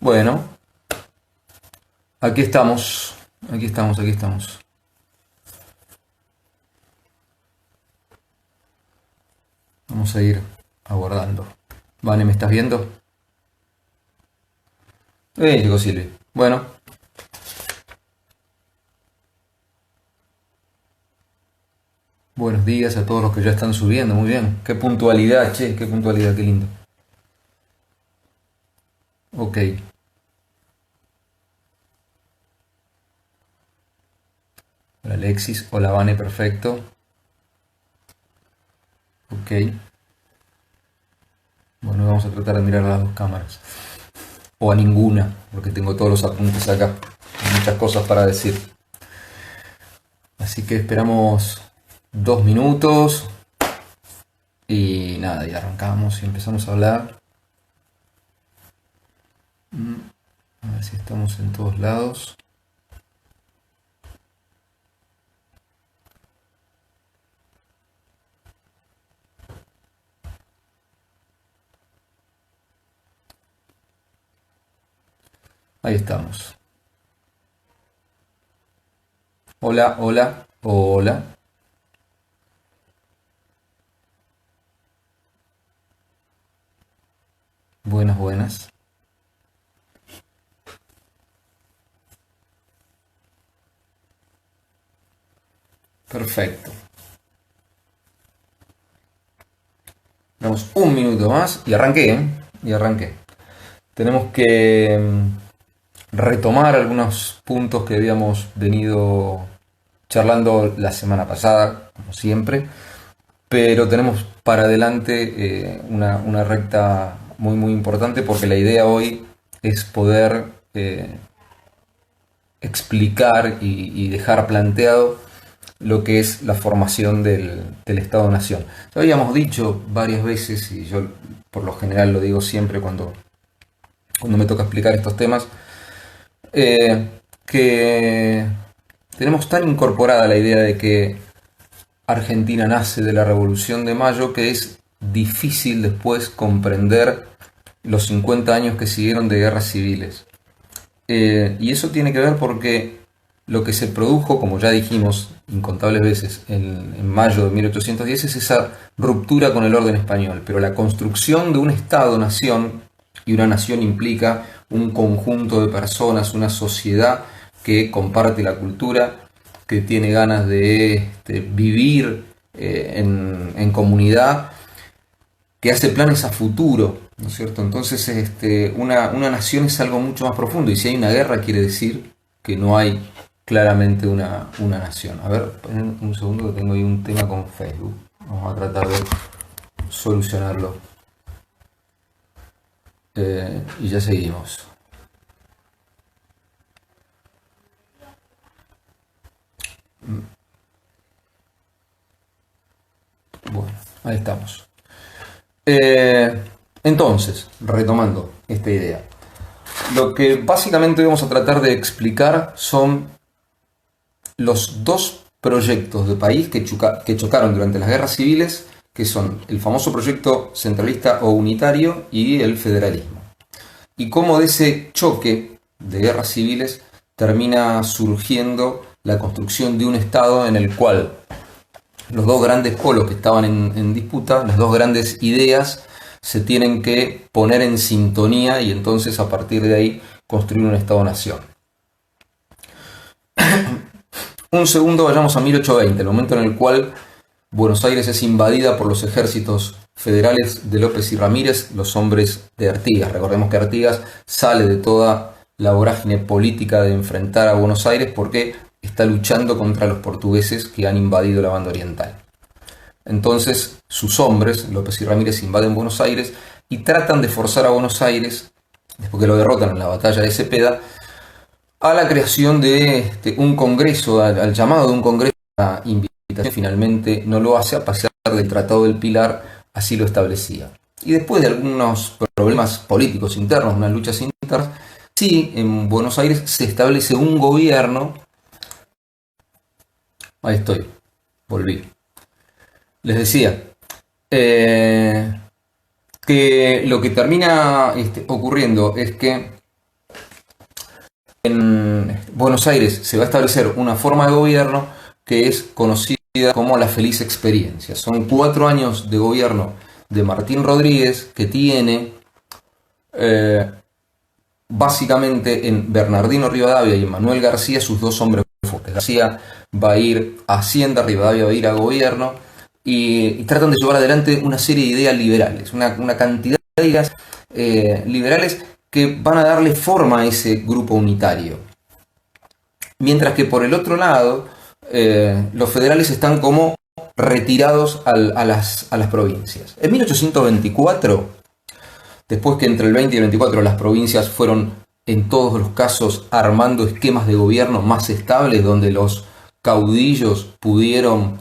Bueno, aquí estamos, aquí estamos, aquí estamos. Vamos a ir abordando. Vane, ¿me estás viendo? Llegó Silvi. Bueno, buenos días a todos los que ya están subiendo. Muy bien. Qué puntualidad, che, qué puntualidad, qué lindo. Ok. Hola Alexis, hola Vane, perfecto. Ok. Bueno, vamos a tratar de mirar a las dos cámaras. O a ninguna, porque tengo todos los apuntes acá. Hay muchas cosas para decir. Así que esperamos 2 minutos. Y nada, y arrancamos y empezamos a hablar. A ver si estamos en todos lados. Ahí estamos. Hola, hola, hola. Buenas, buenas. Perfecto. Damos un minuto más y arranqué, ¿eh? Y arranqué. Tenemos que retomar algunos puntos que habíamos venido charlando la semana pasada, como siempre, pero tenemos para adelante una recta muy muy importante porque la idea hoy es poder explicar y dejar planteado lo que es la formación del Estado-Nación. Ya habíamos dicho varias veces, y yo por lo general lo digo siempre cuando me toca explicar estos temas, que tenemos tan incorporada la idea de que Argentina nace de la Revolución de Mayo que es difícil después comprender los 50 años que siguieron de guerras civiles. Y eso tiene que ver porque lo que se produjo, como ya dijimos incontables veces, en mayo de 1810 es esa ruptura con el orden español. Pero la construcción de un Estado-nación, y una nación implica un conjunto de personas, una sociedad que comparte la cultura, que tiene ganas de vivir en comunidad, que hace planes a futuro, ¿no es cierto? Entonces, una nación es algo mucho más profundo y si hay una guerra quiere decir que no hay claramente una nación. A ver, esperen un segundo que tengo ahí un tema con Facebook. Vamos a tratar de solucionarlo. Y ya seguimos. Bueno, ahí estamos. Eh, entonces, retomando esta idea. Lo que básicamente vamos a tratar de explicar son los dos proyectos de país que chocaron durante las guerras civiles, que son el famoso proyecto centralista o unitario y el federalismo. Y cómo de ese choque de guerras civiles termina surgiendo la construcción de un Estado en el cual los dos grandes polos que estaban en disputa, las dos grandes ideas, se tienen que poner en sintonía y entonces a partir de ahí construir un Estado-nación. Un segundo, vayamos a 1820, el momento en el cual Buenos Aires es invadida por los ejércitos federales de López y Ramírez, los hombres de Artigas. Recordemos que Artigas sale de toda la vorágine política de enfrentar a Buenos Aires porque está luchando contra los portugueses que han invadido la banda oriental. Entonces sus hombres, López y Ramírez, invaden Buenos Aires y tratan de forzar a Buenos Aires, después que lo derrotan en la batalla de Cepeda, a la creación de un congreso, al llamado de un congreso. La invitación finalmente no lo hace a pesar del Tratado del Pilar, así lo establecía. Y después de algunos problemas políticos internos, unas luchas internas, sí, en Buenos Aires se establece un gobierno. Ahí estoy, volví. Les decía que lo que termina ocurriendo es que En Buenos Aires se va a establecer una forma de gobierno que es conocida como la feliz experiencia. Son 4 años de gobierno de Martín Rodríguez, que tiene básicamente en Bernardino Rivadavia y en Manuel García sus dos hombres fuertes. García va a ir a Hacienda, Rivadavia va a ir a gobierno, y tratan de llevar adelante una serie de ideas liberales, una cantidad de ideas liberales que van a darle forma a ese grupo unitario. Mientras que por el otro lado, los federales están como retirados a las provincias. En 1824, después que entre el 20 y el 24 las provincias fueron en todos los casos armando esquemas de gobierno más estables, donde los caudillos pudieron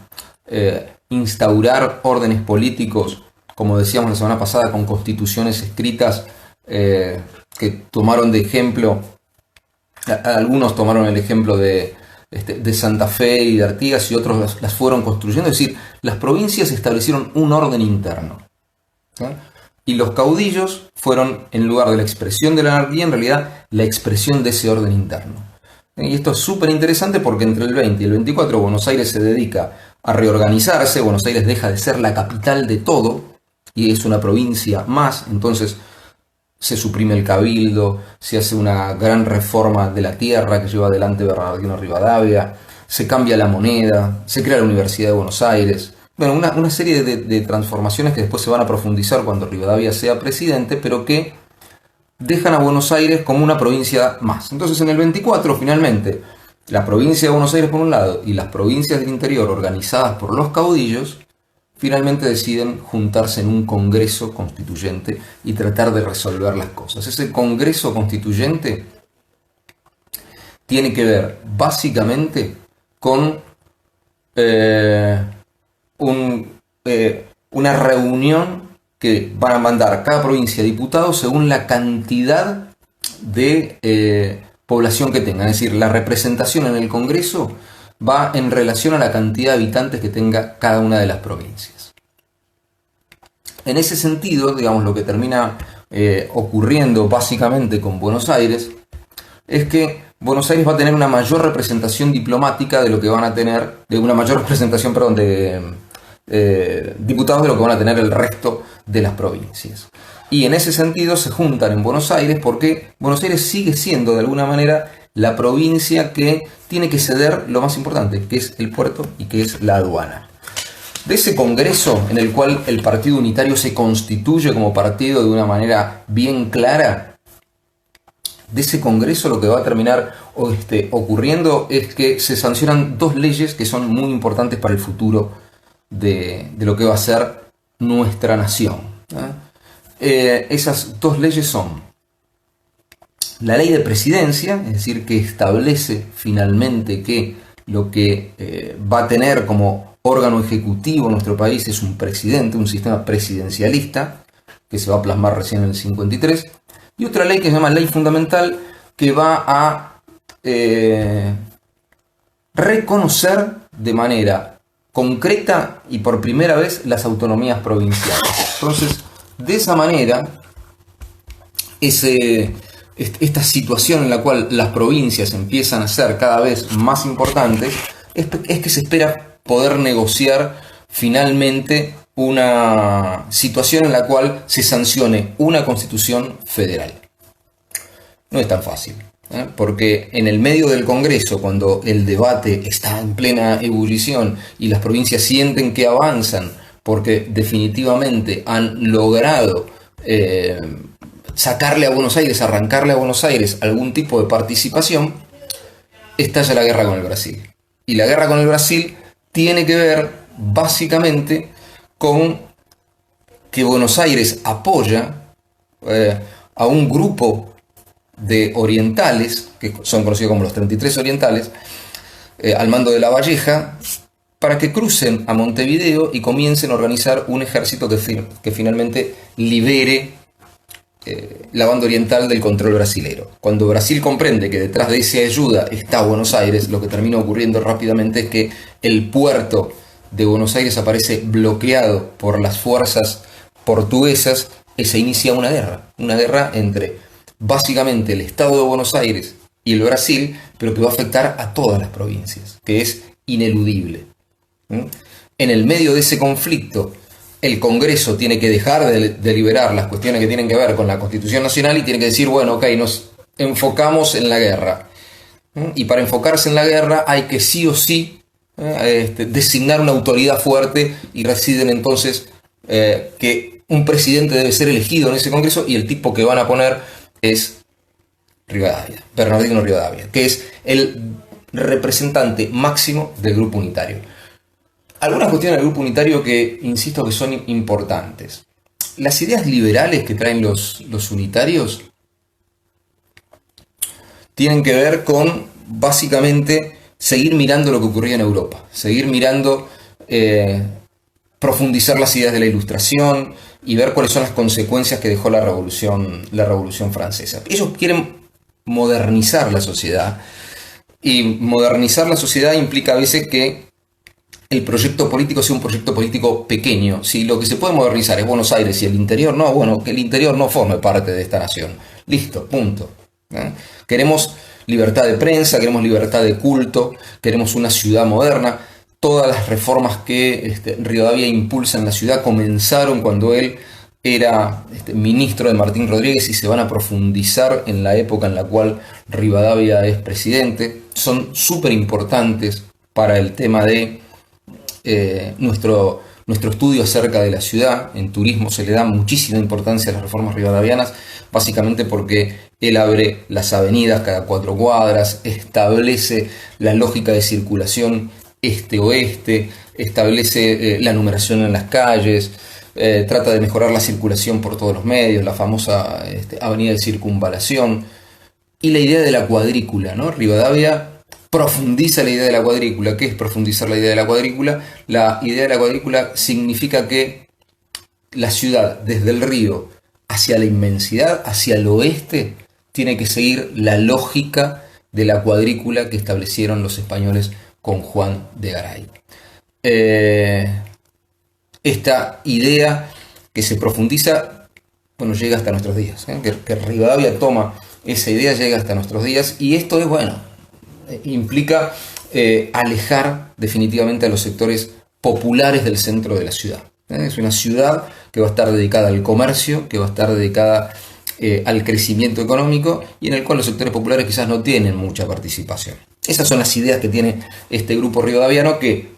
instaurar órdenes políticos, como decíamos la semana pasada, con constituciones escritas que tomaron de ejemplo, algunos tomaron el ejemplo de Santa Fe y de Artigas, y otros las fueron construyendo. Es decir, las provincias establecieron un orden interno, ¿sí? Y los caudillos fueron, en lugar de la expresión de la anarquía, en realidad la expresión de ese orden interno. Y esto es súper interesante porque entre el 20 y el 24 Buenos Aires se dedica a reorganizarse. Buenos Aires deja de ser la capital de todo y es una provincia más. Entonces se suprime el cabildo, se hace una gran reforma de la tierra que lleva adelante Bernardino Rivadavia, se cambia la moneda, se crea la Universidad de Buenos Aires. Bueno, una serie de transformaciones que después se van a profundizar cuando Rivadavia sea presidente, pero que dejan a Buenos Aires como una provincia más. Entonces en el 24 finalmente la provincia de Buenos Aires por un lado y las provincias del interior organizadas por los caudillos finalmente deciden juntarse en un congreso constituyente y tratar de resolver las cosas. Ese congreso constituyente tiene que ver básicamente con una reunión que van a mandar cada provincia diputados según la cantidad de población que tengan. Es decir, la representación en el Congreso va en relación a la cantidad de habitantes que tenga cada una de las provincias. En ese sentido, digamos, lo que termina ocurriendo básicamente con Buenos Aires es que Buenos Aires va a tener una mayor representación diplomática de lo que van a tener, de una mayor representación, perdón, de diputados de lo que van a tener el resto de las provincias. Y en ese sentido se juntan en Buenos Aires porque Buenos Aires sigue siendo de alguna manera la provincia que tiene que ceder lo más importante, que es el puerto y que es la aduana. De ese congreso en el cual el Partido Unitario se constituye como partido de una manera bien clara, de ese congreso lo que va a terminar ocurriendo es que se sancionan 2 leyes que son muy importantes para el futuro de lo que va a ser nuestra nación. Esas 2 leyes son la ley de presidencia, es decir, que establece finalmente que lo que va a tener como órgano ejecutivo en nuestro país es un presidente, un sistema presidencialista, que se va a plasmar recién en el 53, y otra ley que se llama ley fundamental, que va a reconocer de manera concreta y por primera vez las autonomías provinciales. Entonces, de esa manera, esta situación en la cual las provincias empiezan a ser cada vez más importantes, es que se espera poder negociar finalmente una situación en la cual se sancione una constitución federal. No es tan fácil, porque en el medio del Congreso, cuando el debate está en plena ebullición y las provincias sienten que avanzan porque definitivamente han logrado sacarle a Buenos Aires, arrancarle a Buenos Aires algún tipo de participación, estalla la guerra con el Brasil. Y la guerra con el Brasil tiene que ver básicamente con que Buenos Aires apoya a un grupo de orientales, que son conocidos como los 33 orientales, al mando de Lavalleja, para que crucen a Montevideo y comiencen a organizar un ejército que finalmente libere la banda oriental del control brasilero. Cuando Brasil comprende que detrás de esa ayuda está Buenos Aires, lo que termina ocurriendo rápidamente es que el puerto de Buenos Aires aparece bloqueado por las fuerzas portuguesas y se inicia una guerra entre básicamente el Estado de Buenos Aires y el Brasil, pero que va a afectar a todas las provincias, que es ineludible. En el medio de ese conflicto, el Congreso tiene que dejar de deliberar las cuestiones que tienen que ver con la Constitución Nacional y tiene que decir, bueno, ok, nos enfocamos en la guerra. Y para enfocarse en la guerra hay que sí o sí designar una autoridad fuerte, y residen entonces que un presidente debe ser elegido en ese Congreso, y el tipo que van a poner es Rivadavia, Bernardino Rivadavia, que es el representante máximo del grupo unitario. Algunas cuestiones del grupo unitario que insisto que son importantes. Las ideas liberales que traen los unitarios tienen que ver con básicamente seguir mirando lo que ocurría en Europa, seguir mirando, profundizar las ideas de la Ilustración y ver cuáles son las consecuencias que dejó la Revolución Francesa. Ellos quieren modernizar la sociedad, y modernizar la sociedad implica a veces que el proyecto político sea un proyecto político pequeño. Si lo que se puede modernizar es Buenos Aires y el interior no, bueno, que el interior no forme parte de esta nación. Listo, punto. Queremos libertad de prensa, queremos libertad de culto, queremos una ciudad moderna. Todas las reformas que Rivadavia impulsa en la ciudad comenzaron cuando él era ministro de Martín Rodríguez y se van a profundizar en la época en la cual Rivadavia es presidente. Son súper importantes para el tema de nuestro estudio acerca de la ciudad. En turismo se le da muchísima importancia a las reformas rivadavianas, básicamente porque él abre las avenidas cada 4 cuadras, establece la lógica de circulación este-oeste, establece la numeración en las calles, trata de mejorar la circulación por todos los medios, la famosa avenida de circunvalación, y la idea de la cuadrícula, ¿no? Rivadavia profundiza la idea de la cuadrícula. ¿Qué es profundizar la idea de la cuadrícula? La idea de la cuadrícula significa que la ciudad, desde el río hacia la inmensidad, hacia el oeste, tiene que seguir la lógica de la cuadrícula que establecieron los españoles con Juan de Garay. Esta idea que se profundiza, bueno, llega hasta nuestros días. Que Rivadavia toma esa idea, llega hasta nuestros días, y esto es, bueno, implica alejar definitivamente a los sectores populares del centro de la ciudad. Es una ciudad que va a estar dedicada al comercio, que va a estar dedicada al crecimiento económico, y en el cual los sectores populares quizás no tienen mucha participación. Esas son las ideas que tiene este grupo rivadaviano, que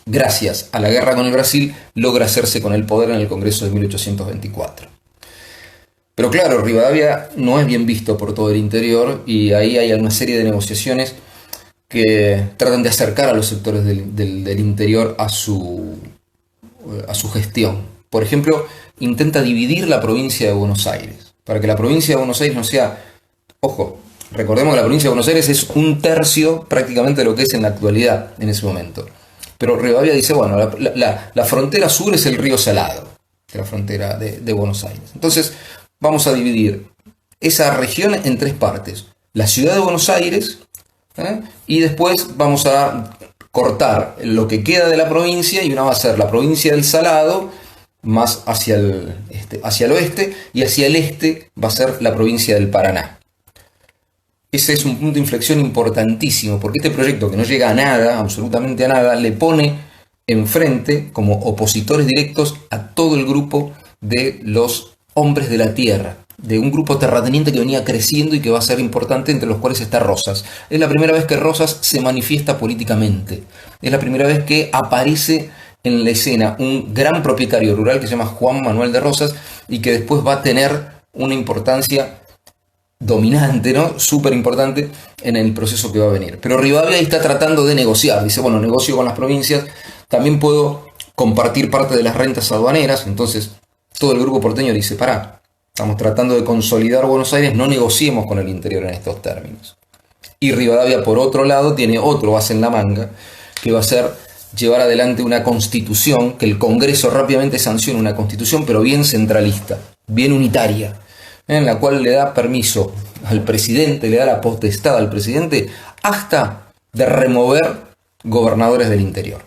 gracias a la guerra con el Brasil logra hacerse con el poder en el Congreso de 1824. Pero claro, Rivadavia no es bien visto por todo el interior, y ahí hay una serie de negociaciones que tratan de acercar a los sectores del interior a su gestión. Por ejemplo, intenta dividir la provincia de Buenos Aires, para que la provincia de Buenos Aires no sea... Ojo, recordemos que la provincia de Buenos Aires es 1/3 prácticamente de lo que es en la actualidad, en ese momento. Pero Rivadavia dice, bueno, la frontera sur es el río Salado, la frontera de Buenos Aires. Entonces, vamos a dividir esa región en 3 partes. La ciudad de Buenos Aires, y después vamos a cortar lo que queda de la provincia, y una va a ser la provincia del Salado, más hacia el oeste, y hacia el este va a ser la provincia del Paraná. Ese es un punto de inflexión importantísimo, porque este proyecto, que no llega a nada, absolutamente a nada, le pone enfrente como opositores directos a todo el grupo de los hombres de la tierra, de un grupo terrateniente que venía creciendo y que va a ser importante, entre los cuales está Rosas. Es la primera vez que Rosas se manifiesta políticamente. Es la primera vez que aparece en la escena un gran propietario rural que se llama Juan Manuel de Rosas, y que después va a tener una importancia dominante, ¿no? Súper importante en el proceso que va a venir. Pero Rivadavia ahí está tratando de negociar. Dice, bueno, negocio con las provincias, también puedo compartir parte de las rentas aduaneras. Entonces todo el grupo porteño dice, pará, estamos tratando de consolidar Buenos Aires, no negociemos con el interior en estos términos. Y Rivadavia, por otro lado, tiene otro as en la manga, que va a ser llevar adelante una constitución, que el Congreso rápidamente sancione, una constitución pero bien centralista, bien unitaria, en la cual le da permiso al presidente, le da la potestad al presidente hasta de remover gobernadores del interior.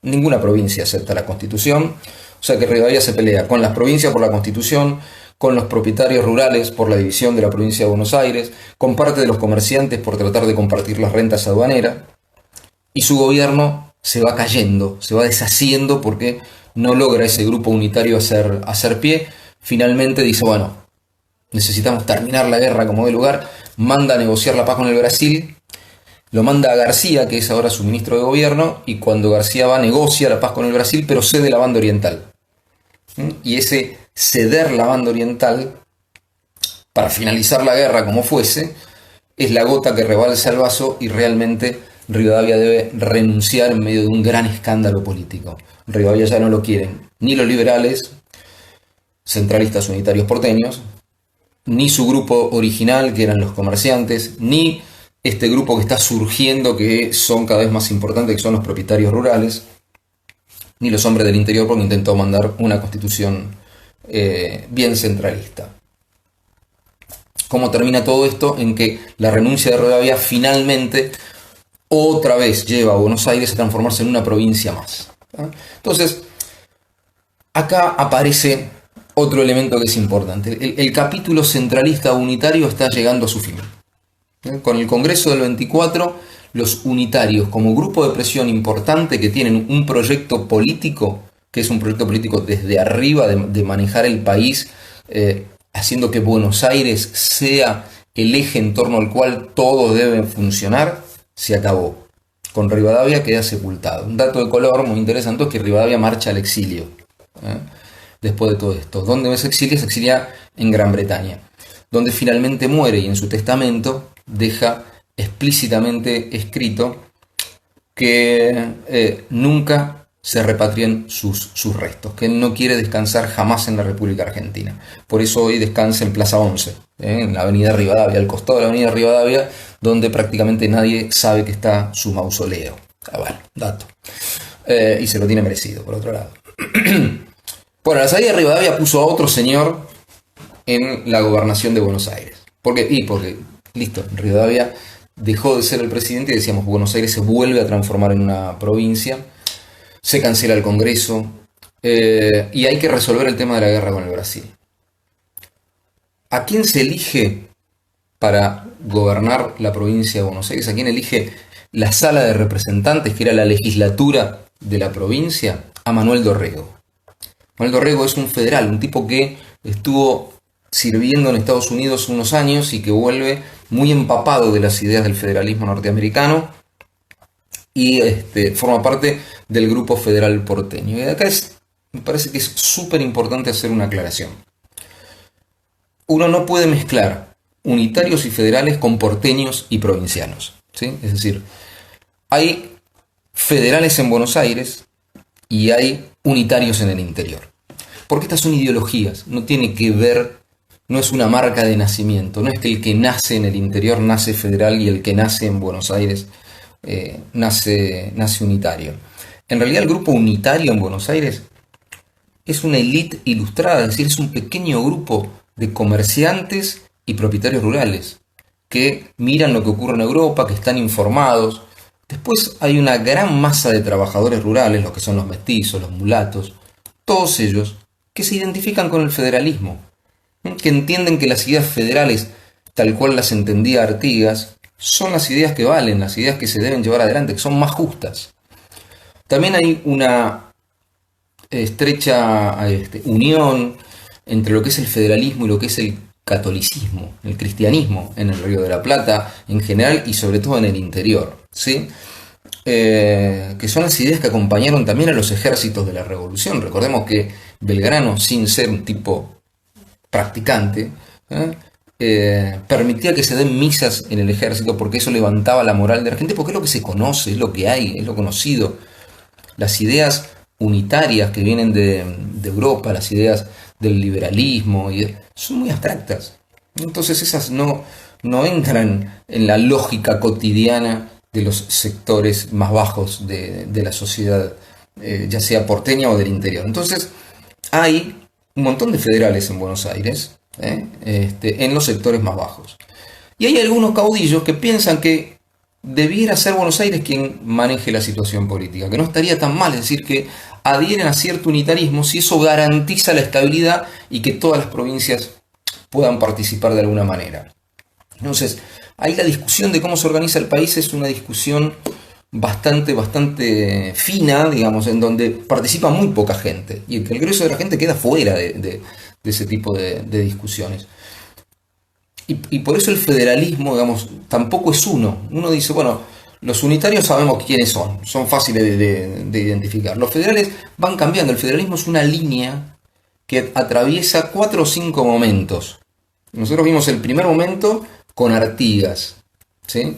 Ninguna provincia acepta la Constitución, o sea que Rivadavia se pelea con las provincias por la Constitución, con los propietarios rurales por la división de la provincia de Buenos Aires, con parte de los comerciantes por tratar de compartir las rentas aduaneras, y su gobierno se va cayendo, se va deshaciendo porque no logra ese grupo unitario hacer pie. Finalmente dice, bueno, necesitamos terminar la guerra como de lugar, manda a negociar la paz con el Brasil, lo manda a García, que es ahora su ministro de gobierno, y cuando García va, negocia la paz con el Brasil, pero cede la banda oriental. Y ese ceder la banda oriental para finalizar la guerra como fuese es la gota que rebalsa el vaso, y realmente Rivadavia debe renunciar en medio de un gran escándalo político. Rivadavia ya no lo quieren ni los liberales, centralistas unitarios porteños, ni su grupo original, que eran los comerciantes, ni este grupo que está surgiendo, que son cada vez más importantes, que son los propietarios rurales, ni los hombres del interior, porque intentó mandar una constitución bien centralista. ¿Cómo termina todo esto? En que la renuncia de Rivadavia finalmente otra vez lleva a Buenos Aires a transformarse en una provincia más. Entonces, acá aparece otro elemento que es importante. El capítulo centralista unitario está llegando a su fin. Con el Congreso del 24, los unitarios, como grupo de presión importante que tienen un proyecto político, que es un proyecto político desde arriba de manejar el país, haciendo que Buenos Aires sea el eje en torno al cual todo debe funcionar, se acabó. Con Rivadavia queda sepultado. Un dato de color muy interesante es que Rivadavia marcha al exilio. Después de todo esto, ¿dónde se exilia? Se exilia en Gran Bretaña, donde finalmente muere, y en su testamento deja explícitamente escrito que nunca se repatrien sus restos, que él no quiere descansar jamás en la República Argentina. Por eso hoy descansa en Plaza 11, en la avenida Rivadavia, al costado de la avenida Rivadavia, donde prácticamente nadie sabe que está su mausoleo. Bueno, dato. Y se lo tiene merecido, por otro lado. Bueno, la salida de Rivadavia puso a otro señor en la gobernación de Buenos Aires. ¿Por qué? Porque, listo, Rivadavia dejó de ser el presidente y decíamos, Buenos Aires se vuelve a transformar en una provincia, se cancela el Congreso, y hay que resolver el tema de la guerra con el Brasil. ¿A quién se elige para gobernar la provincia de Buenos Aires? ¿A quién elige la Sala de Representantes, que era la legislatura de la provincia? A Manuel Dorrego. Manuel Dorrego es un federal, un tipo que estuvo sirviendo en Estados Unidos unos años y que vuelve muy empapado de las ideas del federalismo norteamericano, y forma parte del grupo federal porteño. Y acá me parece que es súper importante hacer una aclaración. Uno no puede mezclar unitarios y federales con porteños y provincianos, ¿sí? Es decir, hay federales en Buenos Aires y hay unitarios en el interior. Porque estas son ideologías, no tiene que ver, no es una marca de nacimiento, no es que el que nace en el interior nace federal y el que nace en Buenos Aires nace unitario. En realidad el grupo unitario en Buenos Aires es una élite ilustrada, es decir, es un pequeño grupo de comerciantes y propietarios rurales que miran lo que ocurre en Europa, que están informados. Después hay una gran masa de trabajadores rurales, los que son los mestizos, los mulatos, todos ellos que se identifican con el federalismo, que entienden que las ideas federales, tal cual las entendía Artigas, son las ideas que valen, las ideas que se deben llevar adelante, que son más justas. También hay una estrecha unión entre lo que es el federalismo y lo que es el catolicismo, el cristianismo en el Río de la Plata en general y sobre todo en el interior, ¿sí? Que son las ideas que acompañaron también a los ejércitos de la Revolución. Recordemos que Belgrano, sin ser un tipo practicante, permitía que se den misas en el ejército porque eso levantaba la moral de la gente, porque es lo que se conoce, es lo que hay, es lo conocido. Las ideas unitarias que vienen de Europa, las ideas del liberalismo, son muy abstractas. Entonces esas no entran en la lógica cotidiana de los sectores más bajos de la sociedad, ya sea porteña o del interior. Entonces hay un montón de federales en Buenos Aires, en los sectores más bajos. Y hay algunos caudillos que piensan que debiera ser Buenos Aires quien maneje la situación política, que no estaría tan mal, es decir, que adhieren a cierto unitarismo si eso garantiza la estabilidad y que todas las provincias puedan participar de alguna manera. Entonces, ahí la discusión de cómo se organiza el país es una discusión bastante fina, digamos, en donde participa muy poca gente y el grueso de la gente queda fuera de ese tipo de discusiones. Y por eso el federalismo, digamos, tampoco es uno. Uno dice, bueno, los unitarios sabemos quiénes son fáciles de identificar. Los federales van cambiando, el federalismo es una línea que atraviesa 4 o 5 momentos. Nosotros vimos el primer momento con Artigas, ¿sí?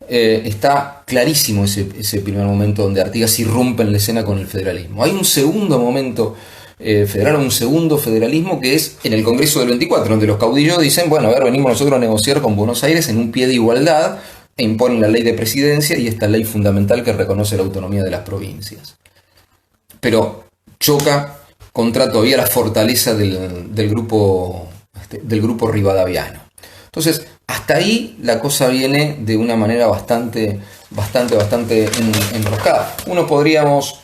Está clarísimo ese primer momento donde Artigas irrumpe en la escena con el federalismo. Hay un segundo momento federal, un segundo federalismo que es en el Congreso del 24, donde los caudillos dicen, bueno, a ver, venimos nosotros a negociar con Buenos Aires en un pie de igualdad, e imponen la ley de presidencia y esta ley fundamental que reconoce la autonomía de las provincias. Pero choca contra todavía la fortaleza del grupo rivadaviano. Entonces, hasta ahí la cosa viene de una manera bastante enroscada. Uno podríamos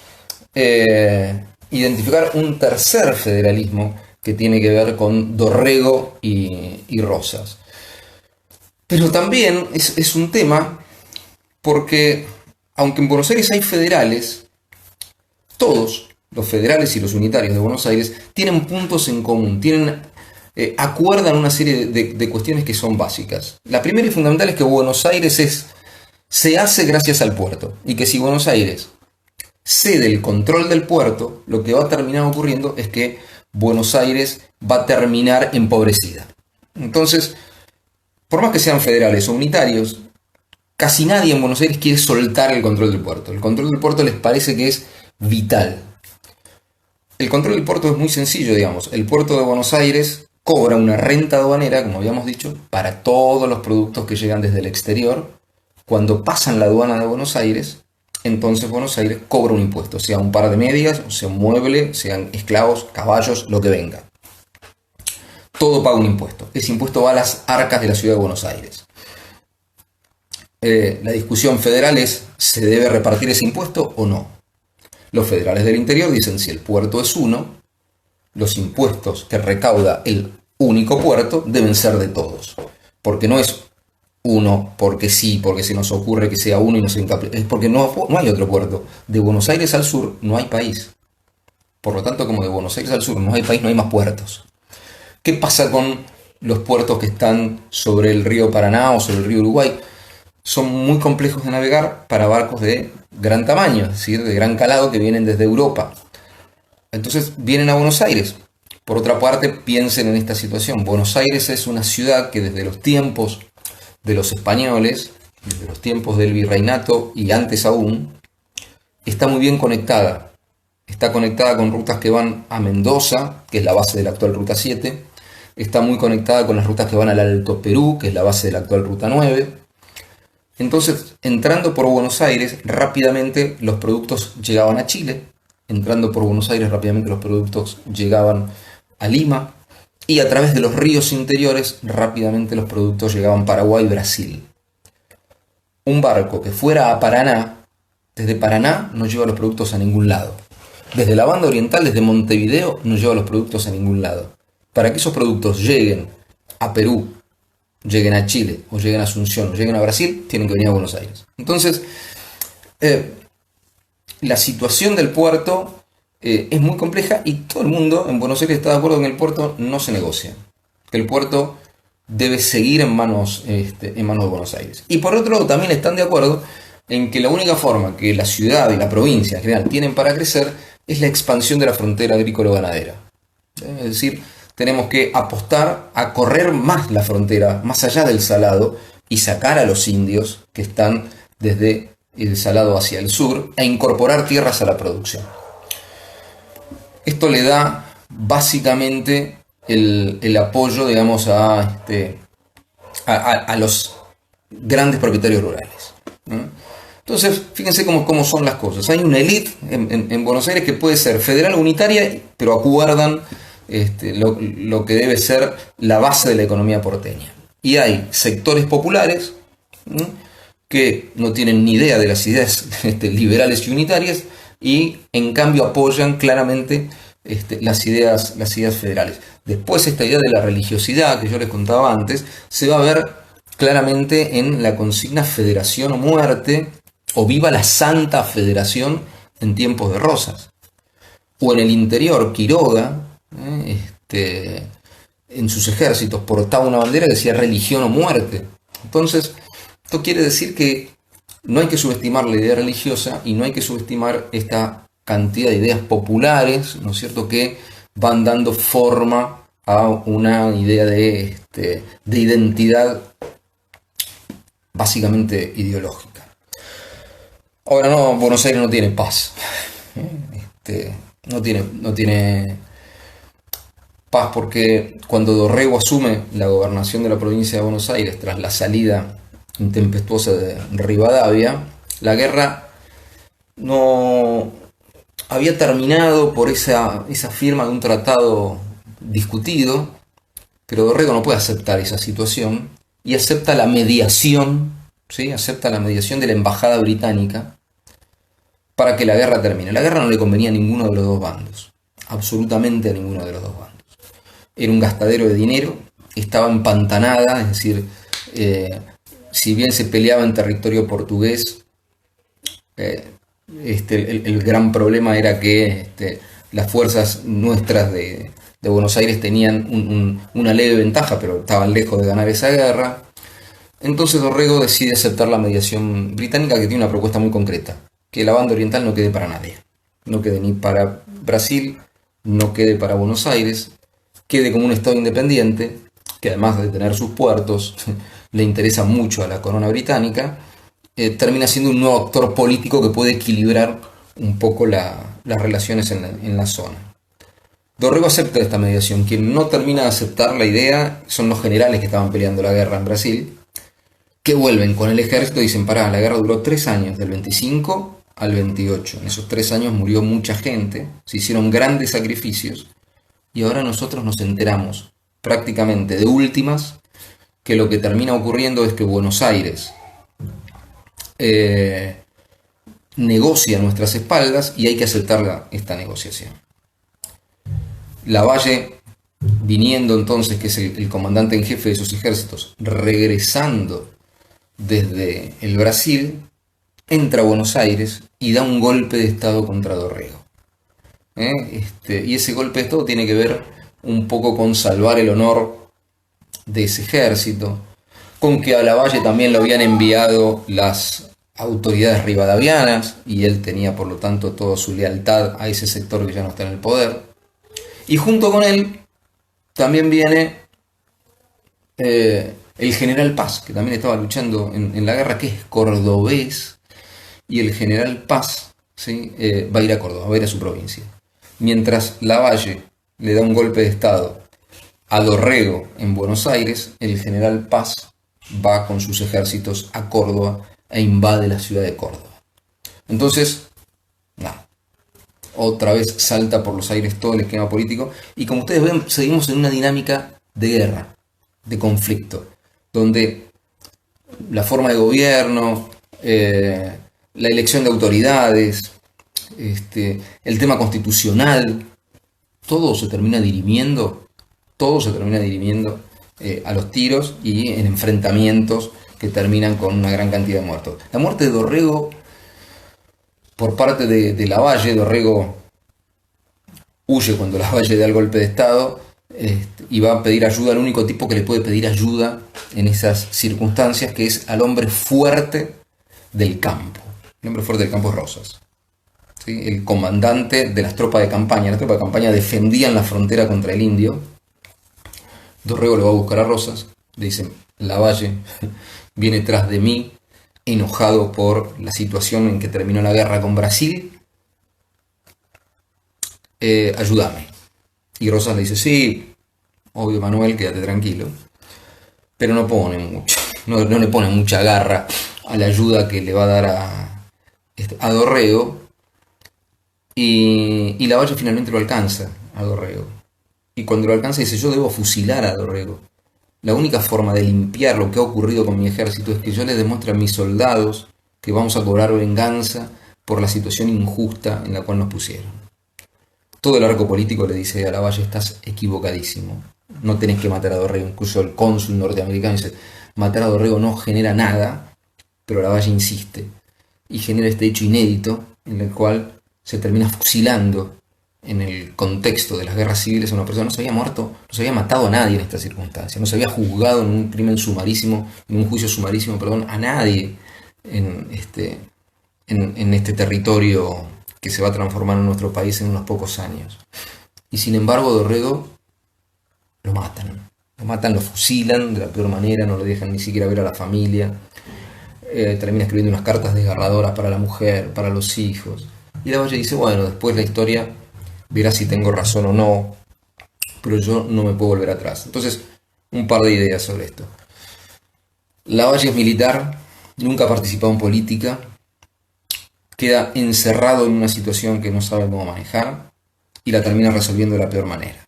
identificar un tercer federalismo que tiene que ver con Dorrego y Rosas. Pero también es un tema porque, aunque en Buenos Aires hay federales, todos los federales y los unitarios de Buenos Aires tienen puntos en común, acuerdan una serie de cuestiones que son básicas. La primera y fundamental es que Buenos Aires se hace gracias al puerto, y que si Buenos Aires cede el control del puerto, lo que va a terminar ocurriendo es que Buenos Aires va a terminar empobrecida. Entonces, por más que sean federales o unitarios, casi nadie en Buenos Aires quiere soltar el control del puerto. El control del puerto les parece que es vital. El control del puerto es muy sencillo, digamos. El puerto de Buenos Aires cobra una renta aduanera, como habíamos dicho, para todos los productos que llegan desde el exterior. Cuando pasan la aduana de Buenos Aires, entonces Buenos Aires cobra un impuesto, sea un par de medias, sea un mueble, sean esclavos, caballos, lo que venga. Todo paga un impuesto. Ese impuesto va a las arcas de la ciudad de Buenos Aires. La discusión federal es, ¿se debe repartir ese impuesto o no? Los federales del interior dicen, si el puerto es uno, los impuestos que recauda el único puerto deben ser de todos. Porque no es uno porque sí, porque se nos ocurre que sea uno y no se encaple. Es porque no hay otro puerto. De Buenos Aires al sur no hay país. Por lo tanto, como de Buenos Aires al sur no hay país, no hay más puertos. ¿Qué pasa con los puertos que están sobre el río Paraná o sobre el río Uruguay? Son muy complejos de navegar para barcos de gran tamaño, es decir, de gran calado que vienen desde Europa. Entonces vienen a Buenos Aires. Por otra parte, piensen en esta situación. Buenos Aires es una ciudad que desde los tiempos de los españoles, desde los tiempos del virreinato y antes aún, está muy bien conectada. Está conectada con rutas que van a Mendoza, que es la base de la actual Ruta 7. Está muy conectada con las rutas que van al Alto Perú, que es la base de la actual Ruta 9. Entonces, entrando por Buenos Aires, rápidamente los productos llegaban a Chile. Entrando por Buenos Aires, rápidamente los productos llegaban a Lima. Y a través de los ríos interiores, rápidamente los productos llegaban a Paraguay y Brasil. Un barco que fuera a Paraná, desde Paraná no lleva los productos a ningún lado. Desde la banda oriental, desde Montevideo, no lleva los productos a ningún lado. Para que esos productos lleguen a Perú, lleguen a Chile, o lleguen a Asunción, o lleguen a Brasil, tienen que venir a Buenos Aires. Entonces, la situación del puerto es muy compleja y todo el mundo en Buenos Aires está de acuerdo en que el puerto no se negocia. Que el puerto debe seguir en manos de Buenos Aires. Y por otro lado, también están de acuerdo en que la única forma que la ciudad y la provincia en general tienen para crecer es la expansión de la frontera agrícola-ganadera. Es decir, tenemos que apostar a correr más la frontera, más allá del Salado, y sacar a los indios que están desde el Salado hacia el sur, e incorporar tierras a la producción. Esto le da básicamente el apoyo, digamos, a los grandes propietarios rurales, ¿no? Entonces, fíjense cómo son las cosas. Hay una élite en Buenos Aires que puede ser federal o unitaria, pero acuerdan lo que debe ser la base de la economía porteña. Y hay sectores populares, ¿no?, que no tienen ni idea de las ideas liberales y unitarias y en cambio apoyan claramente las ideas federales. Después esta idea de la religiosidad que yo les contaba antes se va a ver claramente en la consigna federación o muerte, o viva la santa federación en tiempos de Rosas. O en el interior, Quiroga, en sus ejércitos portaba una bandera que decía religión o muerte. Entonces, esto quiere decir que no hay que subestimar la idea religiosa y no hay que subestimar esta cantidad de ideas populares, ¿no es cierto?, que van dando forma a una idea de identidad básicamente ideológica. Ahora no, Buenos Aires no tiene paz. No tiene paz porque cuando Dorrego asume la gobernación de la provincia de Buenos Aires tras la salida intempestuosa de Rivadavia, la guerra no había terminado por esa firma de un tratado discutido, pero Dorrego no puede aceptar esa situación y acepta la mediación, ¿sí? Acepta la mediación de la embajada británica para que la guerra termine. La guerra no le convenía a ninguno de los dos bandos, absolutamente a ninguno de los dos bandos. Era un gastadero de dinero, estaba empantanada, es decir, si bien se peleaba en territorio portugués, el gran problema era que las fuerzas nuestras de Buenos Aires tenían una leve ventaja, pero estaban lejos de ganar esa guerra. Entonces Dorrego decide aceptar la mediación británica, que tiene una propuesta muy concreta: que la banda oriental no quede para nadie, no quede ni para Brasil, no quede para Buenos Aires, quede como un estado independiente, que además de tener sus puertos, le interesa mucho a la corona británica, termina siendo un nuevo actor político que puede equilibrar un poco las relaciones en la zona. Dorrego acepta esta mediación. Quien no termina de aceptar la idea son los generales que estaban peleando la guerra en Brasil, que vuelven con el ejército y dicen: pará, la guerra duró 3 años, del 25 al 28. En esos 3 años murió mucha gente, se hicieron grandes sacrificios, y ahora nosotros nos enteramos prácticamente de últimas que lo que termina ocurriendo es que Buenos Aires negocia a nuestras espaldas y hay que aceptar esta negociación. Lavalle, viniendo entonces, que es el comandante en jefe de esos ejércitos, regresando desde el Brasil, entra a Buenos Aires y da un golpe de estado contra Dorrego. Y ese golpe de estado tiene que ver un poco con salvar el honor de ese ejército, con que a Lavalle también lo habían enviado las autoridades rivadavianas y él tenía por lo tanto toda su lealtad a ese sector que ya no está en el poder. Y junto con él también viene el general Paz, que también estaba luchando en la guerra, que es cordobés, y el general Paz, ¿sí? Va a ir a Córdoba, va a ir a su provincia. Mientras Lavalle le da un golpe de estado a Dorrego en Buenos Aires, el general Paz va con sus ejércitos a Córdoba e invade la ciudad de Córdoba. Entonces, nada, otra vez salta por los aires todo el esquema político y, como ustedes ven, seguimos en una dinámica de guerra, de conflicto, donde la forma de gobierno, la elección de autoridades, el tema constitucional, todo se termina dirimiendo a los tiros y en enfrentamientos que terminan con una gran cantidad de muertos. La muerte de Dorrego por parte de Lavalle. Dorrego huye cuando Lavalle da el golpe de estado y va a pedir ayuda al único tipo que le puede pedir ayuda en esas circunstancias, que es al hombre fuerte del campo. El hombre fuerte del campo es Rosas, ¿sí? El comandante de las tropas de campaña. Las tropas de campaña defendían la frontera contra el indio. Dorrego lo va a buscar a Rosas, le dice: Lavalle viene tras de mí, enojado por la situación en que terminó la guerra con Brasil, ayúdame. Y Rosas le dice: sí, obvio, Manuel, quédate tranquilo, pero no le pone mucha garra a la ayuda que le va a dar a Dorrego, y Lavalle finalmente lo alcanza a Dorrego. Y cuando lo alcanza dice: yo debo fusilar a Dorrego, la única forma de limpiar lo que ha ocurrido con mi ejército es que yo les demuestre a mis soldados que vamos a cobrar venganza por la situación injusta en la cual nos pusieron. Todo el arco político le dice a Lavalle: estás equivocadísimo, no tenés que matar a Dorrego. Incluso el cónsul norteamericano dice: matar a Dorrego no genera nada, pero Lavalle insiste y genera este hecho inédito en el cual se termina fusilando en el contexto de las guerras civiles a una persona. No se había muerto, no se había matado a nadie en esta circunstancia, no se había juzgado en un crimen sumarísimo, en un juicio sumarísimo, perdón, a nadie en este territorio que se va a transformar en nuestro país en unos pocos años. Y sin embargo Dorrego lo matan, lo fusilan de la peor manera, no lo dejan ni siquiera ver a la familia, termina escribiendo unas cartas desgarradoras para la mujer, para los hijos. Y Lavalle dice: bueno, después la historia verá si tengo razón o no, pero yo no me puedo volver atrás. Entonces, un par de ideas sobre esto. Lavalle es militar, nunca ha participado en política, queda encerrado en una situación que no sabe cómo manejar y la termina resolviendo de la peor manera.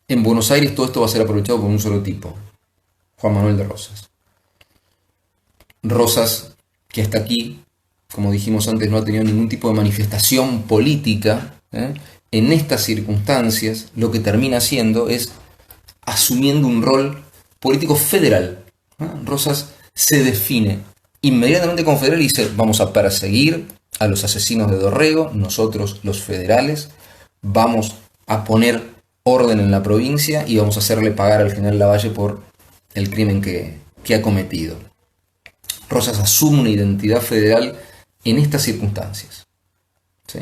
En Buenos Aires todo esto va a ser aprovechado por un solo tipo: Juan Manuel de Rosas. Rosas, que hasta aquí, como dijimos antes, no ha tenido ningún tipo de manifestación política, en estas circunstancias lo que termina haciendo es asumiendo un rol político federal. Rosas se define inmediatamente como federal y dice: vamos a perseguir a los asesinos de Dorrego, nosotros los federales, vamos a poner orden en la provincia y vamos a hacerle pagar al general Lavalle por el crimen que ha cometido. Rosas asume una identidad federal en estas circunstancias, ¿sí?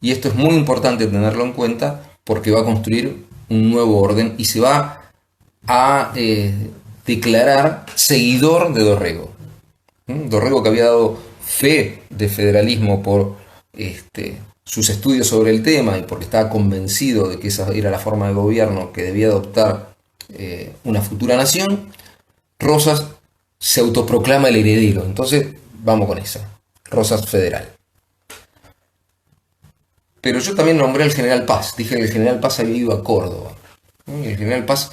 Y esto es muy importante tenerlo en cuenta porque va a construir un nuevo orden y se va a declarar seguidor de Dorrego. Dorrego, que había dado fe de federalismo por sus estudios sobre el tema y porque estaba convencido de que esa era la forma de gobierno que debía adoptar una futura nación, Rosas se autoproclama el heredero. Entonces vamos con esa, Rosas federal. Pero yo también nombré al general Paz. Dije que el general Paz había ido a Córdoba. Y el general Paz,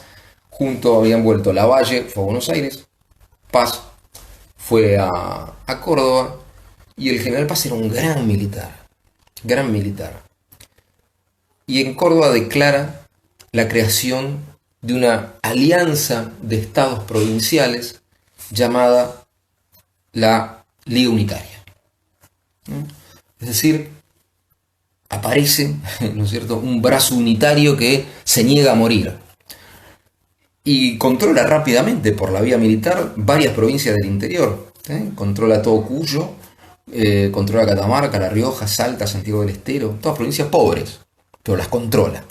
junto habían vuelto Lavalle, fue a Buenos Aires, Paz fue a Córdoba, y el general Paz era un gran militar. Y en Córdoba declara la creación de una alianza de estados provinciales llamada la Liga Unitaria. Es decir, aparece, ¿no es cierto?, un brazo unitario que se niega a morir y controla rápidamente por la vía militar varias provincias del interior. Controla todo Cuyo, controla Catamarca, La Rioja, Salta, Santiago del Estero, todas provincias pobres, pero las controla.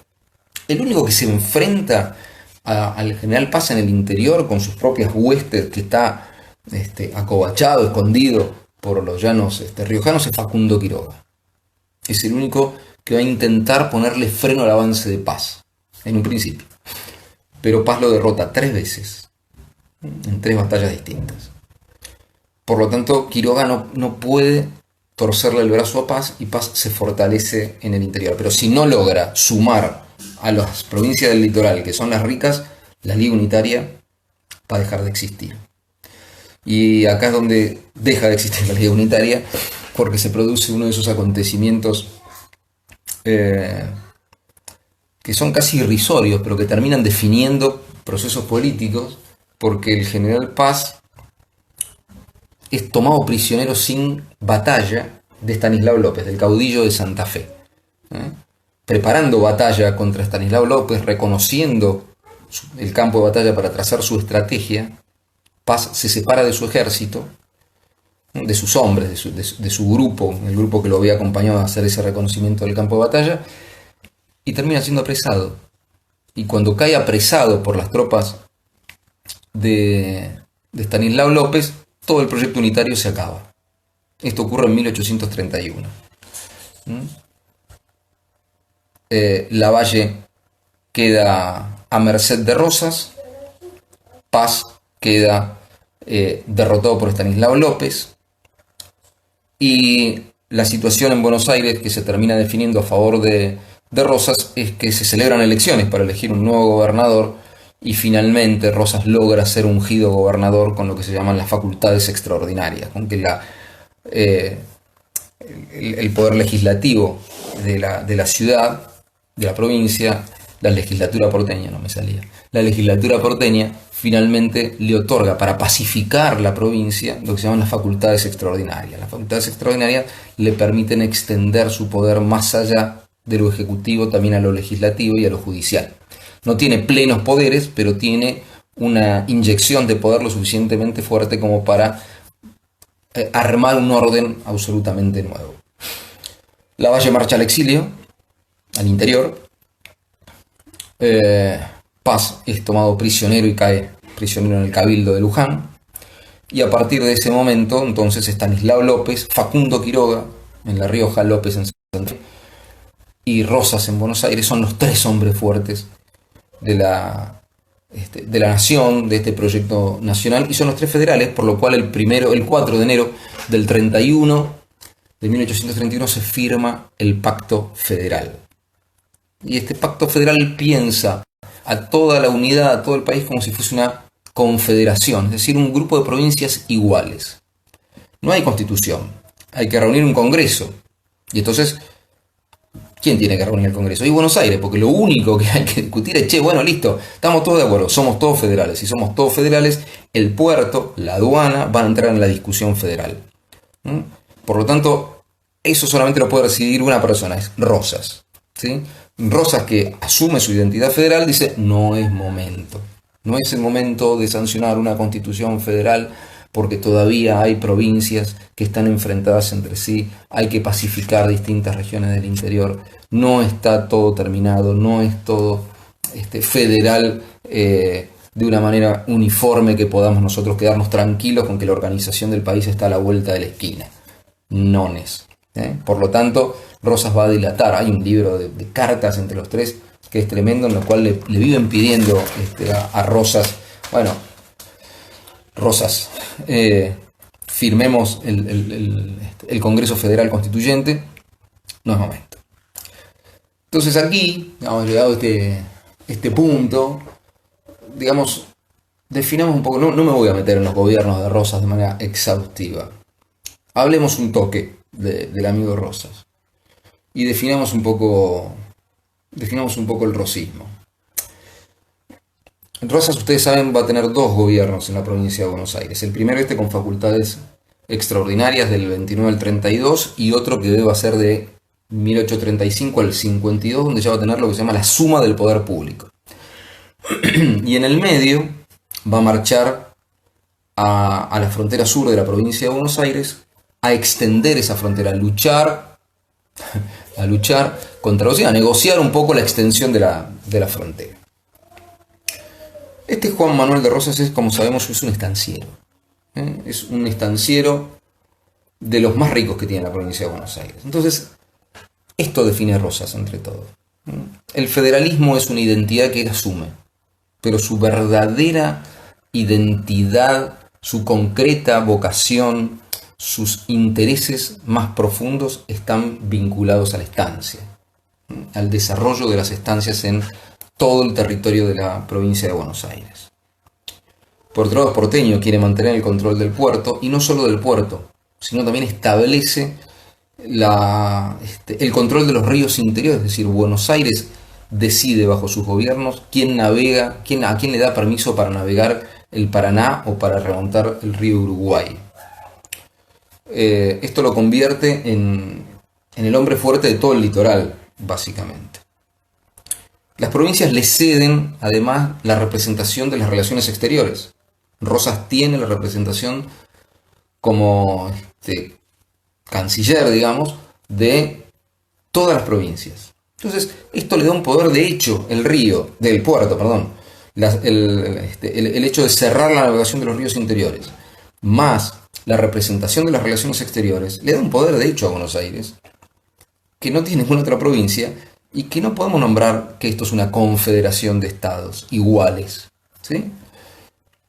El único que se enfrenta al general Paz en el interior con sus propias huestes, que está acobachado, escondido por los llanos riojanos, es Facundo Quiroga. Es el único que va a intentar ponerle freno al avance de Paz, en un principio. Pero Paz lo derrota 3 veces, en 3 batallas distintas. Por lo tanto, Quiroga no puede torcerle el brazo a Paz y Paz se fortalece en el interior. Pero si no logra sumar a las provincias del litoral, que son las ricas, la Liga Unitaria va a dejar de existir. Y acá es donde deja de existir la Liga Unitaria, porque se produce uno de esos acontecimientos que son casi irrisorios, pero que terminan definiendo procesos políticos, porque el general Paz es tomado prisionero sin batalla de Estanislao López, del caudillo de Santa Fe. Preparando batalla contra Estanislao López, reconociendo el campo de batalla para trazar su estrategia, Paz se separa de su ejército, de sus hombres, de su grupo, el grupo que lo había acompañado a hacer ese reconocimiento del campo de batalla, y termina siendo apresado. Y cuando cae apresado por las tropas de Estanislao López, todo el proyecto unitario se acaba. Esto ocurre en 1831. Lavalle queda a merced de Rosas, Paz queda derrotado por Estanislao López, y la situación en Buenos Aires, que se termina definiendo a favor de Rosas, es que se celebran elecciones para elegir un nuevo gobernador, y finalmente Rosas logra ser ungido gobernador con lo que se llaman las facultades extraordinarias, con que eh, el poder legislativo de la ciudad, de la provincia, la legislatura porteña, no me salía, la legislatura porteña finalmente le otorga para pacificar la provincia lo que se llaman las facultades extraordinarias. Las facultades extraordinarias le permiten extender su poder más allá de lo ejecutivo, también a lo legislativo y a lo judicial. No tiene plenos poderes, pero tiene una inyección de poder lo suficientemente fuerte como para armar un orden absolutamente nuevo. Lavalle marcha al exilio, al interior. Paz es tomado prisionero y cae prisionero en el Cabildo de Luján. Y a partir de ese momento, entonces, Estanislao López, Facundo Quiroga en La Rioja, López en Santa Fe y Rosas en Buenos Aires son los tres hombres fuertes de la nación, de este proyecto nacional, y son los tres federales, por lo cual el 4 de enero del 31 de 1831 se firma el Pacto Federal. Y este Pacto Federal piensa a toda la unidad, a todo el país, como si fuese una confederación, es decir, un grupo de provincias iguales. No hay constitución, hay que reunir un congreso. Y entonces, ¿quién tiene que reunir el congreso? Y Buenos Aires, porque lo único que hay que discutir es, bueno, listo, estamos todos de acuerdo, somos todos federales. Si somos todos federales, el puerto, la aduana, van a entrar en la discusión federal. Por lo tanto, eso solamente lo puede decidir una persona, es Rosas. ¿Sí? Rosas, que asume su identidad federal, dice, no es momento. No es el momento de sancionar una constitución federal porque todavía hay provincias que están enfrentadas entre sí, hay que pacificar distintas regiones del interior, no está todo terminado, no es todo federal de una manera uniforme que podamos nosotros quedarnos tranquilos con que la organización del país está a la vuelta de la esquina. No es. Por lo tanto, Rosas va a dilatar. Hay un libro de cartas entre los tres que es tremendo, en lo cual le viven pidiendo a Rosas, bueno, Rosas, firmemos el Congreso Federal Constituyente, no es momento. Entonces aquí, llegado a este punto, digamos, definamos un poco, no me voy a meter en los gobiernos de Rosas de manera exhaustiva. Hablemos un toque del amigo Rosas y definamos un poco el rosismo. Rosas, ustedes saben, va a tener dos gobiernos en la provincia de Buenos Aires. El primero con facultades extraordinarias del 29 al 32 y otro que va a ser de 1835 al 52, donde ya va a tener lo que se llama la suma del poder público. Y en el medio va a marchar a la frontera sur de la provincia de Buenos Aires, a extender esa frontera, a luchar contra Rosas, a negociar un poco la extensión de la frontera. Juan Manuel de Rosas es, como sabemos, es un estanciero. Es un estanciero de los más ricos que tiene la provincia de Buenos Aires. Entonces, esto define a Rosas entre todo. El federalismo es una identidad que él asume, pero su verdadera identidad, su concreta vocación, sus intereses más profundos están vinculados a la estancia, al desarrollo de las estancias en todo el territorio de la provincia de Buenos Aires. Por otro lado, Porteño quiere mantener el control del puerto, y no solo del puerto, sino también establece el control de los ríos interiores, es decir, Buenos Aires decide bajo sus gobiernos quién navega, a quién le da permiso para navegar el Paraná o para remontar el río Uruguay. Esto lo convierte en el hombre fuerte de todo el litoral, básicamente. Las provincias le ceden, además, la representación de las relaciones exteriores. Rosas tiene la representación como canciller, digamos, de todas las provincias. Entonces, esto le da un poder de hecho, el hecho de cerrar la navegación de los ríos interiores, más la representación de las relaciones exteriores, le da un poder de hecho a Buenos Aires, que no tiene ninguna otra provincia, y que no podemos nombrar que esto es una confederación de estados iguales, ¿sí?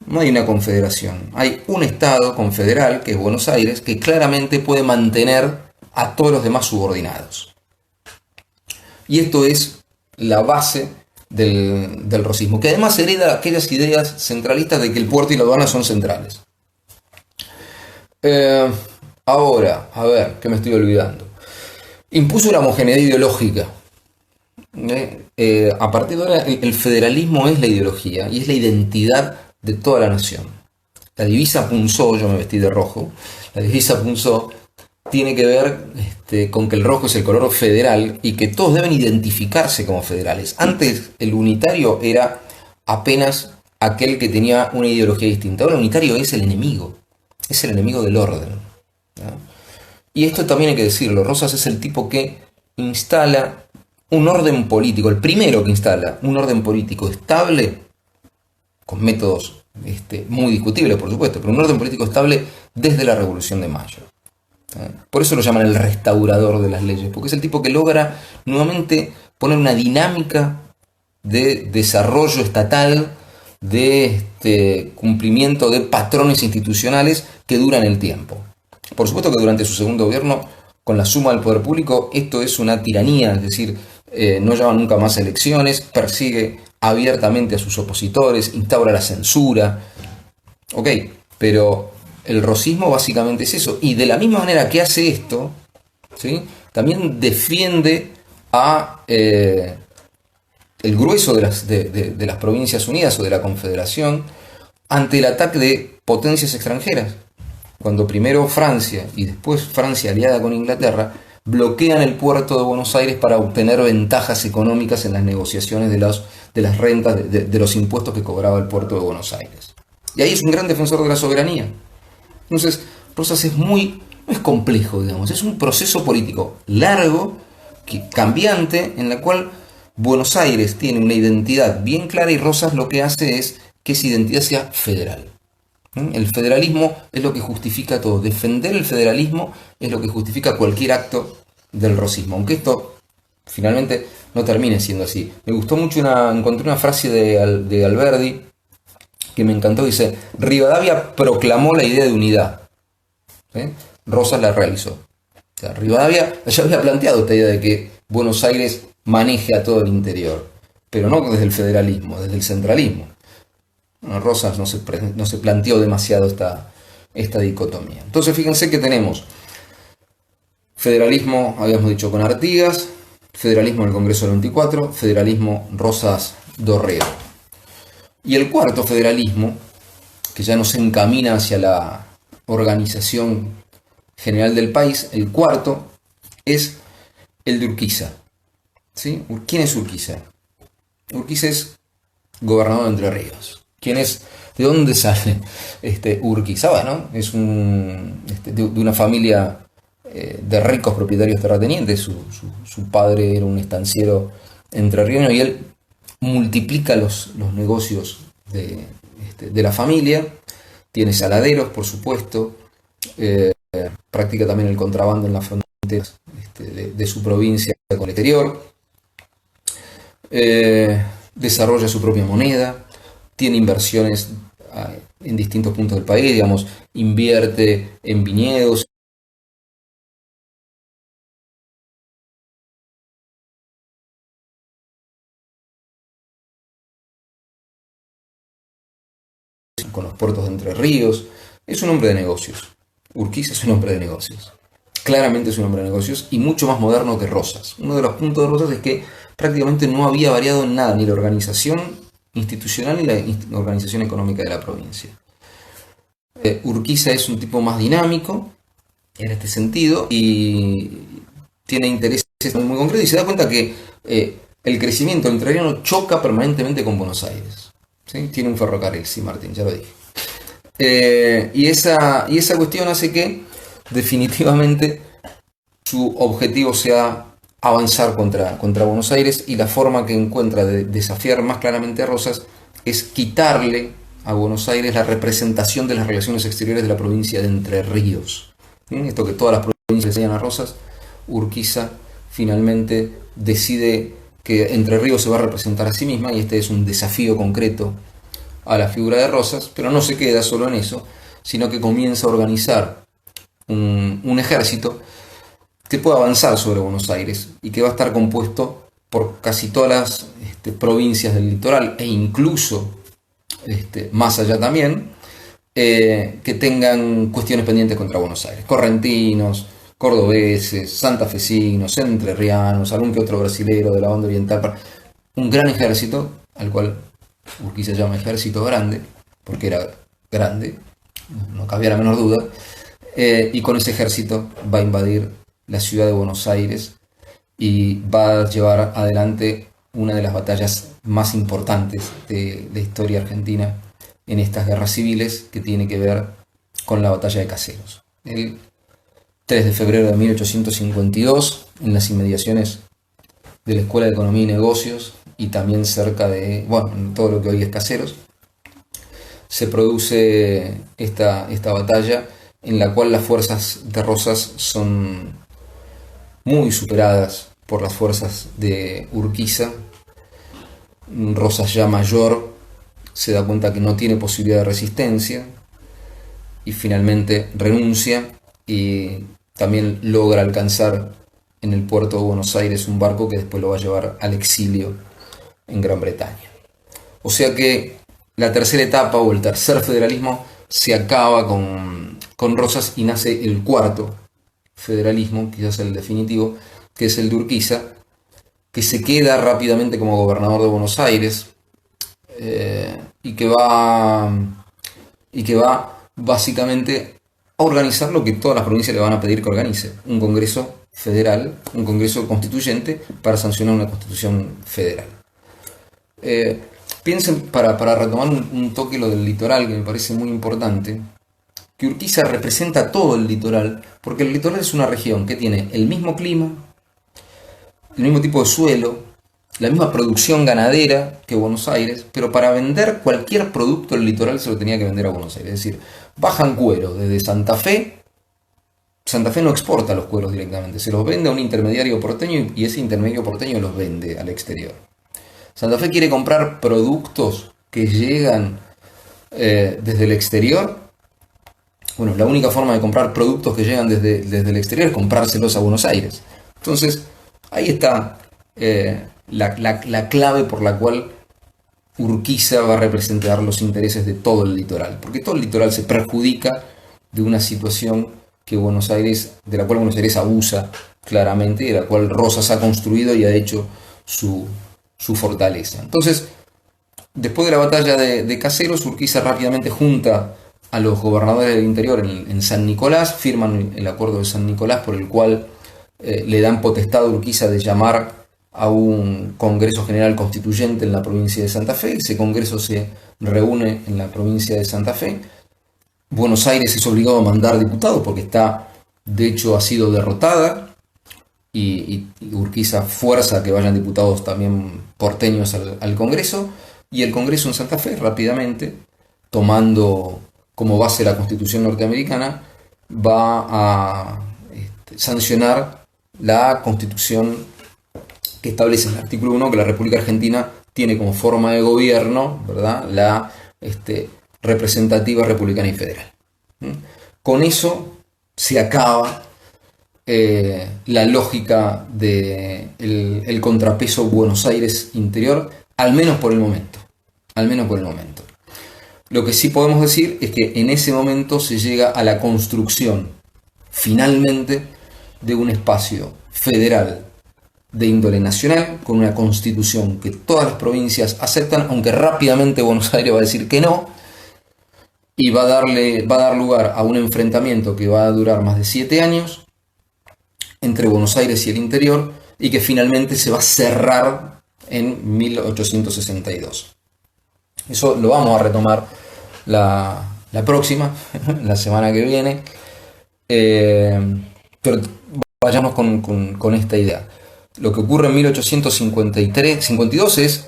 No hay una confederación, hay un estado confederal, que es Buenos Aires, que claramente puede mantener a todos los demás subordinados. Y esto es la base del rosismo, que además hereda aquellas ideas centralistas de que el puerto y la aduana son centrales. Ahora, a ver, ¿qué me estoy olvidando? Impuso la homogeneidad ideológica. A partir de ahora, el federalismo es la ideología y es la identidad de toda la nación. La divisa Punzó, yo me vestí de rojo, la divisa Punzó tiene que ver con que el rojo es el color federal y que todos deben identificarse como federales. Antes el unitario era apenas aquel que tenía una ideología distinta. Ahora el unitario es el enemigo del orden, ¿no? Y esto también hay que decirlo, Rosas es el tipo que instala un orden político, el primero que instala un orden político estable, con métodos muy discutibles por supuesto, pero un orden político estable desde la Revolución de Mayo. Por eso lo llaman el restaurador de las leyes, porque es el tipo que logra nuevamente poner una dinámica de desarrollo estatal, de cumplimiento de patrones institucionales que duran el tiempo. Por supuesto que durante su segundo gobierno, con la suma del poder público, esto es una tiranía, es decir, no llama nunca más elecciones, persigue abiertamente a sus opositores, instaura la censura. Ok, pero el rosismo básicamente es eso. Y de la misma manera que hace esto, ¿sí?, también defiende a el grueso de las Provincias Unidas o de la Confederación ante el ataque de potencias extranjeras. Cuando primero Francia y después Francia aliada con Inglaterra bloquean el puerto de Buenos Aires para obtener ventajas económicas en las negociaciones de las rentas, de los impuestos que cobraba el puerto de Buenos Aires. Y ahí es un gran defensor de la soberanía. Entonces, Rosas no es complejo, digamos, es un proceso político largo, cambiante, en la cual Buenos Aires tiene una identidad bien clara y Rosas lo que hace es que esa identidad sea federal. El federalismo es lo que justifica todo. Defender el federalismo es lo que justifica cualquier acto del rosismo, aunque esto finalmente no termine siendo así. Me gustó mucho, encontré una frase de Alberdi que me encantó, dice: Rivadavia proclamó la idea de unidad, Rosas la realizó. O sea, Rivadavia ya había planteado esta idea de que Buenos Aires maneje a todo el interior, pero no desde el federalismo, desde el centralismo. Bueno, Rosas no se planteó demasiado esta dicotomía. Entonces fíjense que tenemos federalismo, habíamos dicho, con Artigas, federalismo en el Congreso del 24, federalismo Rosas Dorrego. Y el cuarto federalismo, que ya nos encamina hacia la organización general del país, el cuarto es el de Urquiza. ¿Sí? ¿Quién es Urquiza? Urquiza es gobernador de Entre Ríos. ¿De dónde sale Urquiza? Bueno, es de una familia de ricos propietarios terratenientes. Su padre era un estanciero entrerriano y él multiplica los negocios de la familia. Tiene saladeros, por supuesto. Practica también el contrabando en las fronteras de su provincia con el exterior. Desarrolla su propia moneda. Tiene inversiones en distintos puntos del país, digamos, invierte en viñedos. Con los puertos de Entre Ríos. Es un hombre de negocios. Urquiza es un hombre de negocios. Claramente es un hombre de negocios y mucho más moderno que Rosas. Uno de los puntos de Rosas es que prácticamente no había variado en nada, ni la organización institucional ni la organización económica de la provincia. Urquiza es un tipo más dinámico en este sentido y tiene intereses muy concretos y se da cuenta que el crecimiento entrerriano choca permanentemente con Buenos Aires. ¿Sí? Tiene un ferrocarril, sí, Martín, ya lo dije. Y esa cuestión hace que definitivamente su objetivo sea avanzar contra Buenos Aires, y la forma que encuentra de desafiar más claramente a Rosas es quitarle a Buenos Aires la representación de las relaciones exteriores de la provincia de Entre Ríos. Esto que todas las provincias le a Rosas, Urquiza finalmente decide que Entre Ríos se va a representar a sí misma, y este es un desafío concreto a la figura de Rosas, pero no se queda solo en eso, sino que comienza a organizar un ejército que pueda avanzar sobre Buenos Aires y que va a estar compuesto por casi todas las provincias del litoral e incluso más allá también, que tengan cuestiones pendientes contra Buenos Aires. Correntinos, cordobeses, santafesinos, entrerrianos, algún que otro brasilero de la banda oriental. Un gran ejército, al cual Urquiza llama ejército grande, porque era grande, no cabía la menor duda, y con ese ejército va a invadir la ciudad de Buenos Aires y va a llevar adelante una de las batallas más importantes de la historia argentina en estas guerras civiles, que tiene que ver con la batalla de Caseros. El 3 de febrero de 1852, en las inmediaciones de la Escuela de Economía y Negocios y también cerca de, en todo lo que hoy es Caseros, se produce esta batalla en la cual las fuerzas de Rosas son muy superadas por las fuerzas de Urquiza. Rosas ya mayor se da cuenta que no tiene posibilidad de resistencia y finalmente renuncia, y también logra alcanzar en el puerto de Buenos Aires un barco que después lo va a llevar al exilio en Gran Bretaña. O sea que la tercera etapa o el tercer federalismo se acaba con Rosas y nace el cuarto federalismo, quizás el definitivo, que es el de Urquiza, que se queda rápidamente como gobernador de Buenos Aires, y que va básicamente a organizar lo que todas las provincias le van a pedir que organice: un congreso federal, un congreso constituyente para sancionar una constitución federal. Piensen, para retomar un toque lo del litoral, que me parece muy importante, que Urquiza representa todo el litoral, porque el litoral es una región que tiene el mismo clima, el mismo tipo de suelo, la misma producción ganadera que Buenos Aires, pero para vender cualquier producto el litoral se lo tenía que vender a Buenos Aires. Es decir, bajan cuero desde Santa Fe. Santa Fe no exporta los cueros directamente, se los vende a un intermediario porteño y ese intermediario porteño los vende al exterior. Santa Fe quiere comprar productos que llegan desde el exterior. Bueno, la única forma de comprar productos que llegan desde el exterior es comprárselos a Buenos Aires. Entonces, ahí está la clave por la cual Urquiza va a representar los intereses de todo el litoral, porque todo el litoral se perjudica de una situación de la cual Buenos Aires abusa claramente, y de la cual Rosas ha construido y ha hecho su fortaleza. Entonces, después de la batalla de Caseros, Urquiza rápidamente junta a los gobernadores del interior en San Nicolás, firman el acuerdo de San Nicolás, por el cual le dan potestad a Urquiza de llamar a un Congreso General Constituyente en la provincia de Santa Fe. Ese congreso se reúne en la provincia de Santa Fe. Buenos Aires es obligado a mandar diputados porque de hecho ha sido derrotada, y Urquiza fuerza a que vayan diputados también porteños al Congreso, y el Congreso en Santa Fe rápidamente, tomando como base la Constitución norteamericana, va a sancionar la Constitución que establece en el artículo 1 que la República Argentina tiene como forma de gobierno, ¿verdad?, la representativa republicana y federal. Con eso se acaba la lógica del contrapeso Buenos Aires interior, al menos por el momento. Lo que sí podemos decir es que en ese momento se llega a la construcción, finalmente, de un espacio federal de índole nacional, con una constitución que todas las provincias aceptan, aunque rápidamente Buenos Aires va a decir que no, y va a dar lugar a un enfrentamiento que va a durar más de 7 años entre Buenos Aires y el interior, y que finalmente se va a cerrar en 1862. Eso lo vamos a retomar la próxima, la semana que viene, pero vayamos con esta idea. Lo que ocurre en 1852 es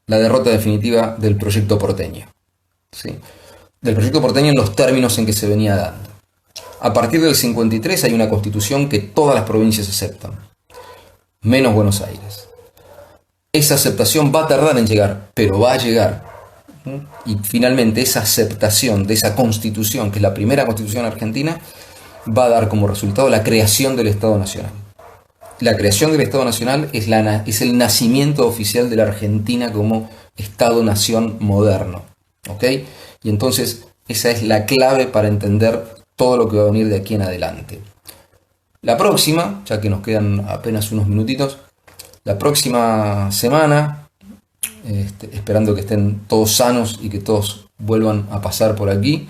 la derrota definitiva del proyecto porteño, ¿sí?, del proyecto porteño en los términos en que se venía dando. A partir del 53 hay una constitución que todas las provincias aceptan, menos Buenos Aires. Esa aceptación va a tardar en llegar, pero va a llegar. Y finalmente esa aceptación de esa constitución, que es la primera constitución argentina, va a dar como resultado la creación del Estado Nacional. la creación del Estado Nacional es el nacimiento oficial de la Argentina como Estado-Nación moderno. ¿Ok? Y entonces esa es la clave para entender todo lo que va a venir de aquí en adelante. La próxima, ya que nos quedan apenas unos minutitos, la próxima semana, esperando que estén todos sanos y que todos vuelvan a pasar por aquí,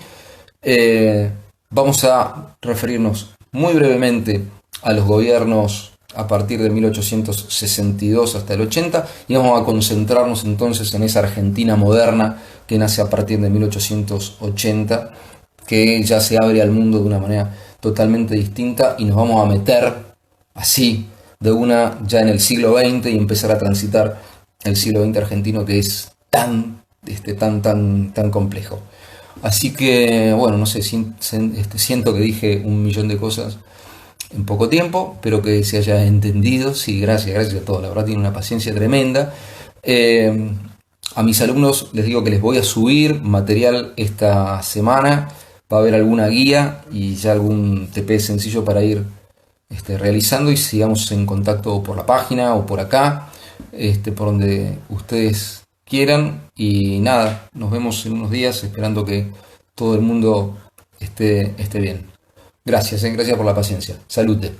vamos a referirnos muy brevemente a los gobiernos a partir de 1862 hasta el 80 y vamos a concentrarnos entonces en esa Argentina moderna que nace a partir de 1880, que ya se abre al mundo de una manera totalmente distinta y nos vamos a meter así de una ya en el siglo XX y empezar a transitar el siglo XX argentino, que es tan complejo. Así que, bueno, no sé, siento que dije un millón de cosas en poco tiempo, espero que se haya entendido. Sí, gracias a todos, la verdad tienen una paciencia tremenda. A mis alumnos les digo que les voy a subir material esta semana, va a haber alguna guía y ya algún TP sencillo para ir realizando, y sigamos en contacto por la página o por acá, por donde ustedes quieran. Y nada, nos vemos en unos días, esperando que todo el mundo esté bien. Gracias por la paciencia. Salute.